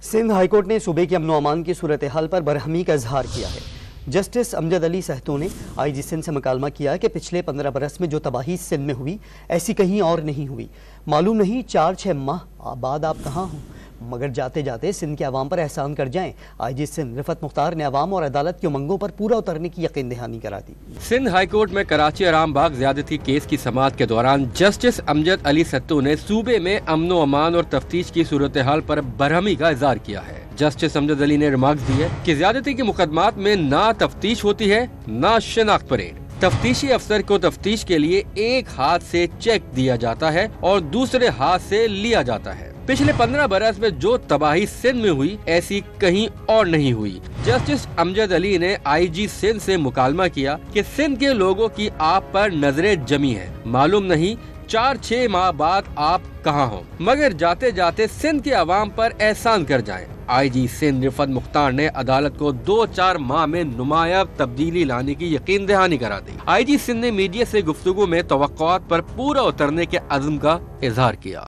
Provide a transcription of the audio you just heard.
Sindh high court ने सूबे के अमन व अमान की सूरत हाल पर बरहमी का इजहार किया है। जस्टिस अमजद अली सहतो ने IG सिंध से मुकालमा किया कि पिछले 15 बरस में जो तबाही सिंध में हुई ऐसी कहीं और नहीं हुई। मालूम नहीं 4-6 माह बाद आप कहाँ हो, मगर जाते जाते सिंध के अवाम पर एहसान कर जाएं। IG सिंध रिफत मुख्तार ने अवाम और अदालत की उमंगों पर पूरा उतरने की यकीन दहानी करा दी। सिंध हाई कोर्ट में कराची आराम बाग ज्यादती केस की समाअत के दौरान जस्टिस अमजद अली सहतो ने सूबे में अमन व अमान और तफ्तीश की सूरत हाल पर बरहमी का इजहार किया है। जस्टिस अमजद अली ने रिमार्क्स दिए कि ज्यादती के मुकदमात में ना तफ्तीश होती है ना शिनाख्त परेड। तफ्तीशी अफसर को तफ्तीश के लिए एक हाथ से चेक दिया जाता है और दूसरे हाथ से लिया जाता है। पिछले 15 बरस में जो तबाही सिंध में हुई ऐसी कहीं और नहीं हुई। जस्टिस अमजद अली ने IG सिंध से मुकालमा किया कि सिंध के लोगों की आप पर नजरें जमी है। मालूम नहीं 4-6 माह बाद आप कहाँ हो, मगर जाते जाते सिंध के अवाम पर एहसान कर जाएं। IG सिंध रिफत मुख्तार ने अदालत को 2-4 माह में नुमाया तब्दीली लाने की यकीन दहानी करा दी। IG सिंध ने मीडिया से गुफ्तगू में तवक्कुआत पर पूरा उतरने के अज़्म का इजहार किया।